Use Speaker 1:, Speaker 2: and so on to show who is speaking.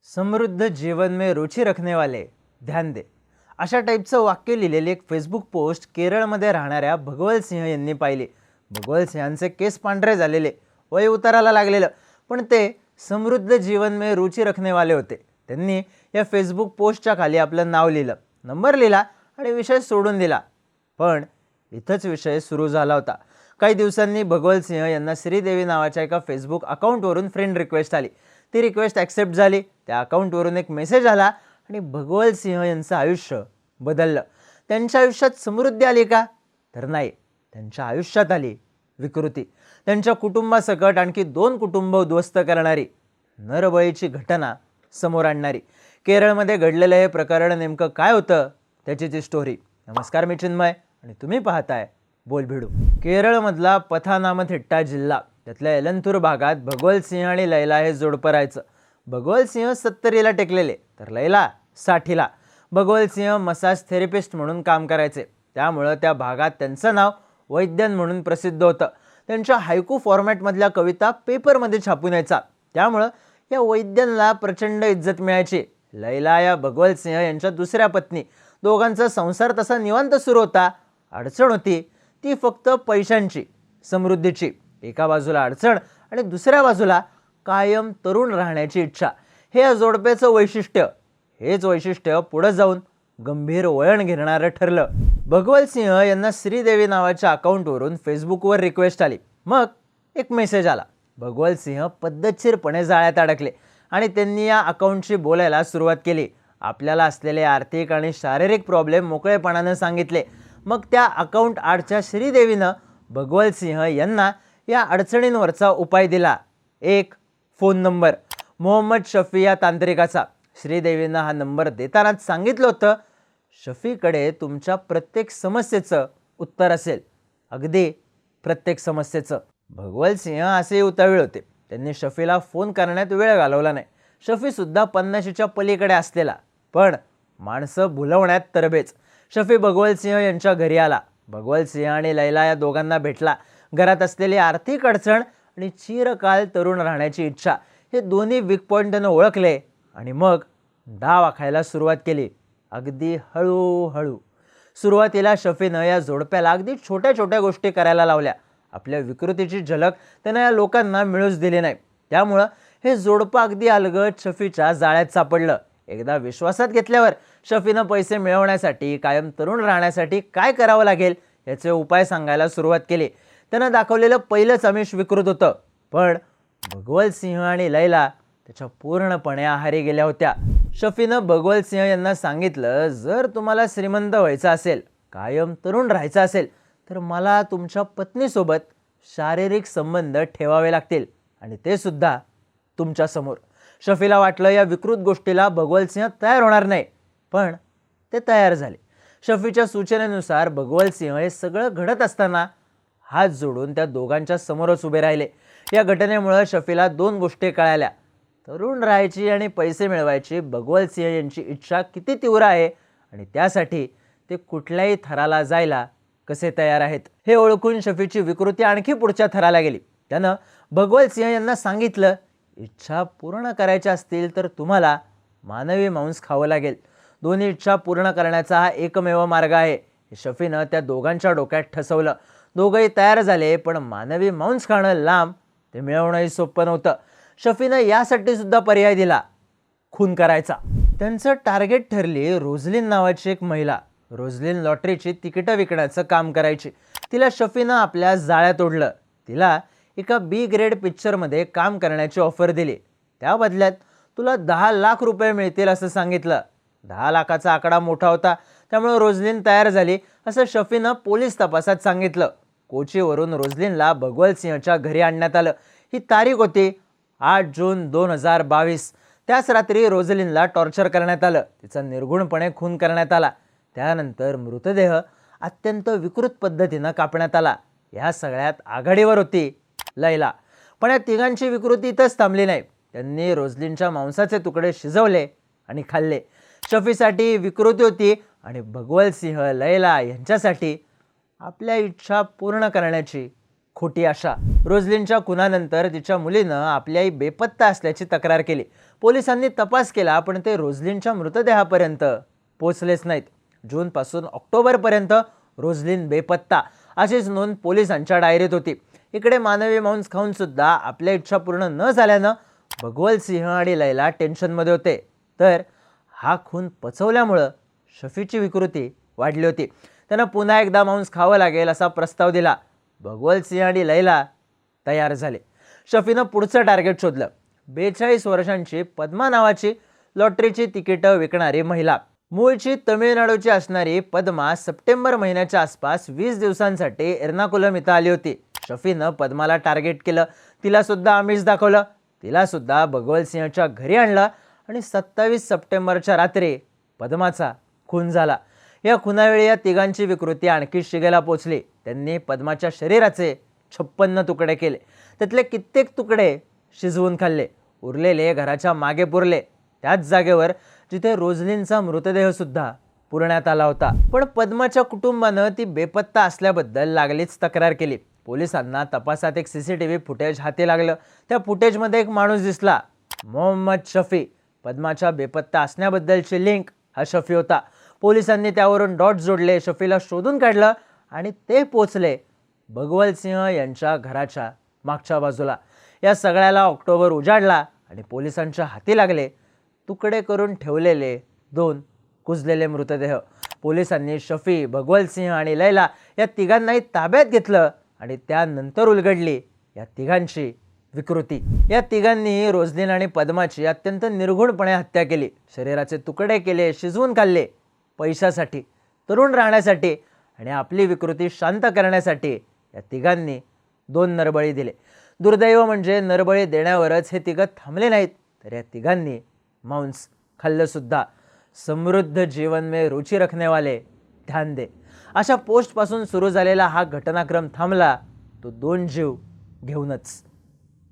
Speaker 1: समृद्ध जीवन में रुचि रखने वाले ध्यान दे, अशा टाईपचं वाक्य लिहिलेली एक फेसबुक पोस्ट केरळमध्ये राहणाऱ्या भगवल सिंह यांनी पाहिली. भगवल सिंहांचे केस पांढरे झालेले, वय उताराला लागलेलं, पण ते समृद्ध जीवन में रुचि रखने वाले होते. त्यांनी या फेसबुक पोस्टच्या खाली आपलं नाव लिहिलं, नंबर लिहिला आणि विषय सोडून दिला. पण इथंच विषय सुरू झाला होता. काही दिवसांनी भगवल सिंह यांना श्रीदेवी नावाच्या एका फेसबुक अकाउंटवरून फ्रेंड रिक्वेस्ट आली. ती रिक्वेस्ट ॲक्सेप्ट झाली. त्या अकाउंटवरून एक मेसेज आला आणि भगवल सिंह यांचं आयुष्य बदललं. त्यांच्या आयुष्यात समृद्धी आली का? तर नाही, त्यांच्या आयुष्यात आली विकृती. त्यांच्या कुटुंबासकट आणखी 2 कुटुंब उद्ध्वस्त करणारी, नरबळीची घटना समोर आणणारी. केरळमध्ये घडलेलं हे प्रकरण नेमकं काय होतं, त्याची ती स्टोरी. नमस्कार, मी चिन्मय आणि तुम्ही पाहताय बोलभिडू. केरळमधला पथानामथिट्टा जिल्हा, त्यातल्या एलंथूर भागात भगवल सिंह आणि लैला हे जोडपं राहायचं. भगवल सिंह 70ला टेकलेले, तर लैला 60ला. भगवल सिंह मसाज थेरपिस्ट म्हणून काम करायचे, त्यामुळं त्या भागात त्यांचं नाव वैद्यन म्हणून प्रसिद्ध होतं. त्यांच्या हायकू फॉर्मॅटमधल्या कविता पेपरमध्ये छापून यायचा, त्यामुळं या वैद्यनला प्रचंड इज्जत मिळायची. लैला या भगवल सिंह यांच्या दुसऱ्या पत्नी. दोघांचा संसार तसा निवांत सुरू होता. अडचण होती ती फक्त पैशांची, समृद्धीची. एका बाजूला अडचण आणि दुसऱ्या बाजूला कायम तरुण राहण्याची इच्छा. हे या जोडप्याचं वैशिष्ट्य. हेच वैशिष्ट्य पुढे जाऊन गंभीर वळण घेणारं ठरलं. भगवल सिंह यांना श्रीदेवी नावाच्या अकाउंटवरून फेसबुकवर रिक्वेस्ट आली. मग एक मेसेज आला. भगवल सिंह पद्धतशीरपणे जाळ्यात अडकले आणि त्यांनी या अकाउंटशी बोलायला सुरुवात केली. आपल्याला असलेले आर्थिक आणि शारीरिक प्रॉब्लेम मोकळेपणानं सांगितले. मग त्या अकाउंट आडच्या श्रीदेवीनं भगवल सिंह यांना या अडचणींवरचा उपाय दिला. एक फोन नंबर, मोहम्मद शफी या तांत्रिकाचा. श्रीदेवीनं हा नंबर देतानाच सांगितलं होतं, शफीकडे तुमच्या प्रत्येक समस्येचं उत्तर असेल, अगदी प्रत्येक समस्येचं. भगवल सिंह असे उतावीळ होते. त्यांनी शफीला फोन करण्यात वेळ घालवला नाही. शफीसुद्धा 50च्या पलीकडे असलेला, पण माणसं भुलवण्यात तरबेज. शफी भगवल सिंह यांच्या घरी आला. भगवल सिंह आणि लैला या दोघांना भेटला. घरात असलेली आर्थिक अडचण आणि चिरकाल तरुण राहण्याची इच्छा, हे दोन्ही वीक पॉईंट त्यानं ओळखले आणि मग डाव आखायला सुरुवात केली. अगदी हळूहळू. सुरुवातीला शफीनं या जोडप्याला अगदी छोट्या छोट्या गोष्टी करायला लावल्या. आपल्या विकृतीची झलक त्यानं या लोकांना मिळूच दिली नाही. त्यामुळं हे जोडपं अगदी अलगद शफीच्या जाळ्यात सापडलं. एकदा विश्वासात घेतल्यावर शफीनं पैसे मिळवण्यासाठी, कायम तरुण राहण्यासाठी काय करावं लागेल याचे उपाय सांगायला सुरुवात केली. त्यानं दाखवलेलं पहिलंच आमिष विकृत होतं, पण भगवल सिंह आणि लैला त्याच्या पूर्णपणे आहारी गेल्या होत्या. शफीनं भगवल सिंह यांना सांगितलं, जर तुम्हाला श्रीमंत व्हायचं असेल, कायम तरुण राहायचं असेल, तर मला तुमच्या पत्नीसोबत शारीरिक संबंध ठेवावे लागतील, आणि ते सुद्धा तुमच्या समोर. शफीला वाटलं या विकृत गोष्टीला भगवल सिंह तयार होणार नाही, पण ते तयार झाले. शफीच्या सूचनेनुसार भगवल सिंह हे सगळं घडत असताना हात जोडून त्या दोघांच्या समोरच उभे राहिले. या घटनेमुळे शफीला 2 गोष्टी कळाल्या. तरुण राहायची आणि पैसे मिळवायची भगवल सिंह यांची इच्छा किती तीव्र आहे आणि त्यासाठी ते कुठल्याही थराला जायला कसे तयार आहेत, हे ओळखून शफीची विकृती आणखी पुढच्या थराला गेली. त्यानं भगवल सिंह यांना सांगितलं, इच्छा पूर्ण करायच्या असतील तर तुम्हाला मानवी मांस खावं लागेल. दोन्ही इच्छा पूर्ण करण्याचा हा एकमेव मार्ग आहे. हे शफीनं त्या दोघांच्या डोक्यात ठसवलं. दोघंही तयार झाले, पण मानवी मांस खाणं लांब, ते मिळवणंही सोपं नव्हतं. शफीनं यासाठी सुद्धा पर्याय दिला, खून करायचा. त्यांचं टार्गेट ठरली रोझलिन नावाची एक महिला. रोझलिन लॉटरीची तिकीटं विकण्याचं काम करायची. तिला शफीनं आपल्या जाळ्यात ओढलं. तिला एका बी ग्रेड पिक्चरमध्ये काम करण्याची ऑफर दिली. त्या बदल्यात तुला 10 लाख रुपये मिळतील असं सांगितलं. 10 लाखाचा आकडा मोठा होता, त्यामुळे रोझलिन तयार झाली असं शफीनं पोलीस तपासात सांगितलं. कोचीवरून रोझलिनला भगवल सिंहच्या घरी आणण्यात आलं. ही तारीख होती 8 जून 2022. त्याच रात्री रोझलिनला टॉर्चर करण्यात आलं. तिचा निर्घुणपणे खून करण्यात आला. त्यानंतर मृतदेह अत्यंत विकृत पद्धतीनं कापण्यात आला. या सगळ्यात आघाडीवर होती लैला. पण या तिघांची विकृती इथंच थांबली नाही. त्यांनी रोझलिनच्या मांसाचे तुकडे शिजवले आणि खाल्ले. शफीसाठी विकृती होती आणि भगवल सिंह, लैला यांच्यासाठी आपल्या इच्छा पूर्ण करण्याची खोटी आशा. रोझलिनच्या खुनानंतर तिच्या मुलीनं आपली आई बेपत्ता असल्याची तक्रार केली. पोलिसांनी तपास केला, पण ते रोझलिनच्या मृतदेहापर्यंत पोहोचलेच नाहीत. जूनपासून ऑक्टोबरपर्यंत रोझलिन बेपत्ता अशीच नोंद पोलिसांच्या डायरीत होती. इकडे मानवी मांस खाऊन सुद्धा आपल्या इच्छा पूर्ण न झाल्यानं भगवल सिंह आणि लैला टेन्शनमध्ये होते. तर हा खून पचवल्यामुळं शफीची विकृती वाढली होती. त्यानं पुन्हा एकदा मांस खावं लागेल असा प्रस्ताव दिला. भगवल सिंह आणि लैला तयार झाले. शफीनं पुढचं टार्गेट शोधलं. 42 वर्षांची पद्मा नावाची लॉटरीची तिकीटं विकणारी महिला. मूळची तमिळनाडूची असणारी पद्मा सप्टेंबर महिन्याच्या आसपास 20 दिवसांसाठी एर्नाकुलम इथं आली होती. शफीनं पद्माला टार्गेट केलं. तिला सुद्धा आमिष दाखवलं. तिला सुद्धा भगवल सिंहच्या घरी आणलं आणि 27 सप्टेंबरच्या रात्री पद्माचा खून झाला. या खुनावेळी या तिघांची विकृती आणखी शिगेला पोचली. त्यांनी पद्माच्या शरीराचे 56 तुकडे केले. त्यातले कित्येक तुकडे शिजवून खाल्ले. उरलेले घराच्या मागे पुरले, त्याच जागेवर जिथे रोझलिनचा मृतदेह सुद्धा पुरण्यात आला होता. पण पद्माच्या कुटुंबानं ती बेपत्ता असल्याबद्दल लागलीच तक्रार केली. पोलिसांना तपासात एक CCTV फुटेज हाती लागलं. त्या फुटेजमध्ये एक माणूस दिसला, मोहम्मद शफी. पद्माच्या बेपत्ता असण्याबद्दलची लिंक हा शफी होता. पोलिसांनी त्यावरून डॉट जोडले, शफीला शोधून काढलं आणि ते पोचले भगवल सिंह यांच्या घराच्या मागच्या बाजूला. या सगळ्याला ऑक्टोबर उजाडला आणि पोलिसांच्या हाती लागले तुकडे करून ठेवलेले 2 कुजलेले मृतदेह. पोलिसांनी शफी, भगवल सिंह आणि लैला या तिघांनाही ताब्यात घेतलं आणि त्यानंतर उलगडली या तिघांची विकृती. या तिघांनी रोझलिन आणि पद्माची अत्यंत निर्घुणपणे हत्या केली. शरीराचे तुकडे केले, शिजवून खाल्ले. पैशासाठी, तरुण राहण्यासाठी आणि आपली विकृती शांत करण्यासाठी या तिघांनी 2 नरबळी दिले. दुर्दैव म्हणजे नरबळी देण्यावरच हे तिघं थांबले नाहीत, तर या तिघांनी मांस खाल्लं सुद्धा. समृद्ध जीवन में रुचि रखने वाले ध्यान दे. अशा पोस्टपासून सुरू झालेला हा घटनाक्रम थांबला तो 2 जीव घेऊनच.